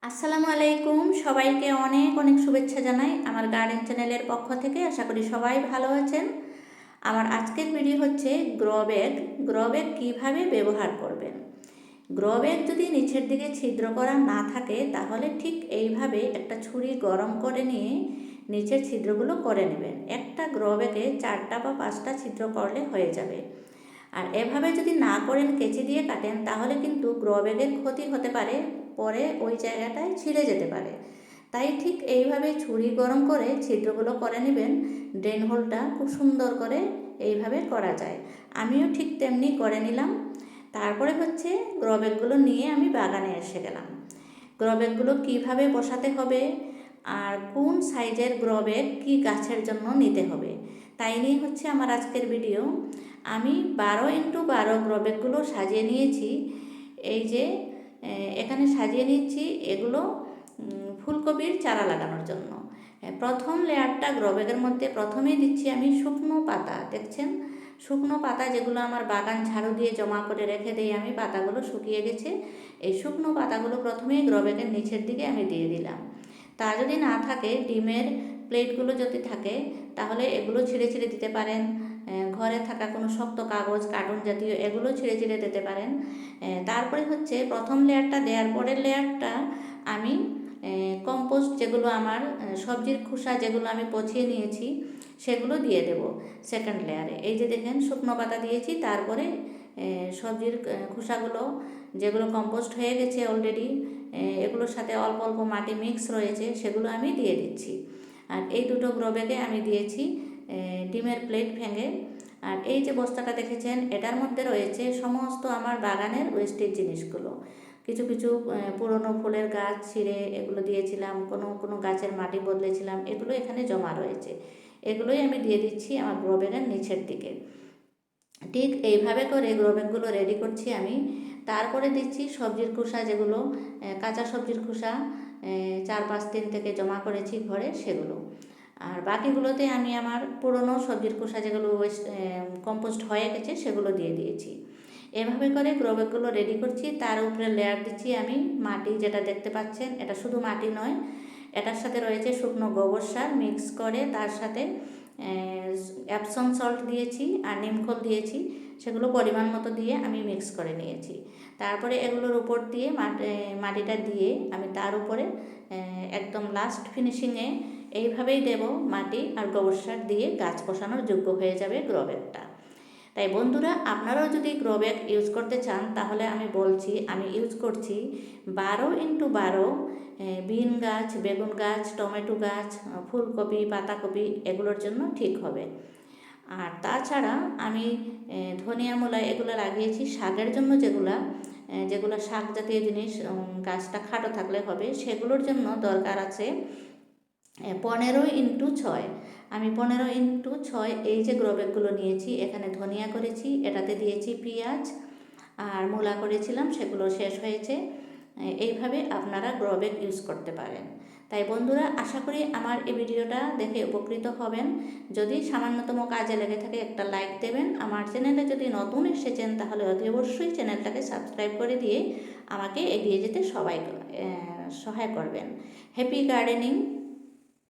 আসসালামু আলাইকুম, সবাইকে অনেক অনেক শুভেচ্ছা জানাই আমার গার্ডেন চ্যানেলের পক্ষ থেকে। আশা করি সবাই ভালো আছেন। আমার আজকের ভিডিও হচ্ছে গ্রো ব্যাগ কীভাবে ব্যবহার করবেন। গ্রো ব্যাগ যদি নিচের দিকে ছিদ্র করা না থাকে তাহলে ঠিক এইভাবে একটা ছুরি গরম করে নিয়ে নিচের ছিদ্রগুলো করে নেবেন। একটা গ্রো ব্যাগে 4টা বা 5টা ছিদ্র করলে হয়ে যাবে। আর এভাবে যদি না করেন, কেচি দিয়ে কাটেন, তাহলে কিন্তু গ্রো ব্যাগের ক্ষতি হতে পারে, পরে ওই জায়গাটায় ছিঁড়ে যেতে পারে। তাই ঠিক এইভাবে ছুরি গরম করে ছিদ্রগুলো করে নেবেন। ড্রেন হোলটা খুব সুন্দর করে এইভাবে করা যায়। আমিও ঠিক তেমনি করে নিলাম। তারপরে হচ্ছে গ্রো ব্যাগগুলো নিয়ে আমি বাগানে এসে গেলাম। গ্রো ব্যাগগুলো কীভাবে বসাতে হবে আর কোন সাইজের গ্রো ব্যাগ কী গাছের জন্য নিতে হবে, তাই নিয়ে হচ্ছে আমার আজকের ভিডিও। আমি 12x12 গ্রো ব্যাগগুলো সাজিয়ে নিয়েছি। এই যে এখানে সাজিয়ে নিচ্ছি, এগুলো ফুলকপির চারা লাগানোর জন্য। প্রথম লেয়ারটা গ্রো ব্যাগের মধ্যে প্রথমেই দিচ্ছি আমি শুকনো পাতা। দেখছেন, শুকনো পাতা যেগুলো আমার বাগান ঝাড়ু দিয়ে জমা করে রেখে দিই আমি, পাতাগুলো শুকিয়ে গেছে। এই শুকনো পাতাগুলো প্রথমেই গ্রো ব্যাগের নিচের দিকে আমি দিয়ে দিলাম। তা যদি না থাকে, ডিমের প্লেটগুলো যদি থাকে তাহলে এগুলো ছিঁড়ে ছিঁড়ে দিতে পারেন। ঘরে থাকা কোনো শক্ত কাগজ, কার্টুন জাতীয়, এগুলো ছিঁড়ে ছিঁড়ে দিতে পারেন। তারপরে হচ্ছে প্রথম লেয়ারটা দেওয়ার পরের লেয়ারটা আমি কম্পোস্ট, যেগুলো আমার সবজির খোসা যেগুলো আমি পচিয়ে নিয়েছি সেগুলো দিয়ে দেব সেকেন্ড লেয়ারে। এই যে দেখেন, শুকনো পাতা দিয়েছি, তারপরে সবজির খোসাগুলো যেগুলো কম্পোস্ট হয়ে গেছে অলরেডি, এগুলোর সাথে অল্প অল্প মাটি মিক্স রয়েছে, সেগুলো আমি দিয়ে দিচ্ছি। আর এই দুটো গ্রো ব্যাগে আমি দিয়েছি ডিমের প্লেট ভেঙে। আর এই যে বস্তাটা দেখেছেন, এটার মধ্যে রয়েছে সমস্ত আমার বাগানের ওয়েস্টেজ জিনিসগুলো। কিছু কিছু পুরনো ফুলের গাছ ছিঁড়ে এগুলো দিয়েছিলাম, কোনো কোনো গাছের মাটি বদলেছিলাম, এগুলো এখানে জমা রয়েছে। এগুলোই আমি দিয়ে দিচ্ছি আমার গ্রো ব্যাগের নিচের দিকে। ঠিক এইভাবে করে গ্রো ব্যাগগুলো রেডি করছি আমি। তারপরে দিচ্ছি সবজির খোসা, যেগুলো কাঁচা সবজির খোসা 4-5 দিন থেকে জমা করেছি ঘরে, সেগুলো। আর বাকিগুলোতে আমি আমার পুরনো সবজির খোসা যেগুলো কম্পোস্ট হয়ে গেছে সেগুলো দিয়ে দিয়েছি। এভাবে করে গ্রো ব্যাগগুলো রেডি করছি। তার উপরে লেয়ার দিচ্ছি আমি মাটি, যেটা দেখতে পাচ্ছেন এটা শুধু মাটি নয়, এটার সাথে রয়েছে শুকনো গোবর সার মিক্স করে, তার সাথে অ্যাপসম সল্ট দিয়েছি আর নিমখোল দিয়েছি, সেগুলো পরিমাণ মতো দিয়ে আমি মিক্স করে নিয়েছি। তারপরে এগুলোর উপর দিয়ে মাটিটা দিয়ে আমি তার উপরে একদম লাস্ট ফিনিশিংয়ে এইভাবেই দেব মাটি আর গোবর সার দিয়ে গাছ বসানোর যোগ্য হয়ে যাবে গ্রো ব্যাগটা। তাই বন্ধুরা, আপনারাও যদি গ্রো ব্যাগ ইউজ করতে চান তাহলে আমি বলছি, আমি ইউজ করছি 12x12 বিন গাছ, বেগুন গাছ, টমেটো গাছ, ফুলকপি, পাতাকপি, এগুলোর জন্য ঠিক হবে। আর তাছাড়া আমি ধনিয়া, মূলা এগুলো লাগিয়েছি শাকের জন্য, যেগুলো শাক জাতীয় জিনিস, গাছটা খাটো থাকলে হবে, সেগুলোর জন্য দরকার আছে 15x6। আমি 15x6 এই যে গ্রো ব্যাগগুলো নিয়েছি, এখানে ধনিয়া করেছি, এটাতে দিয়েছি পেঁয়াজ, আর মূলা করেছিলাম, সেগুলো শেষ হয়েছে। এইভাবে আপনারা গ্রো ব্যাগ ইউজ করতে পারেন। তাই বন্ধুরা, আশা করি আমার এই ভিডিওটা দেখে উপকৃত হবেন। যদি সামান্যতম কাজে লেগে থাকে একটা লাইক দেবেন। আমার চ্যানেলে যদি নতুন এসেছেন তাহলে অতি অবশ্যই চ্যানেলটাকে সাবস্ক্রাইব করে দিয়ে আমাকে এগিয়ে যেতে সবাই সহায় করবেন। Happy gardening.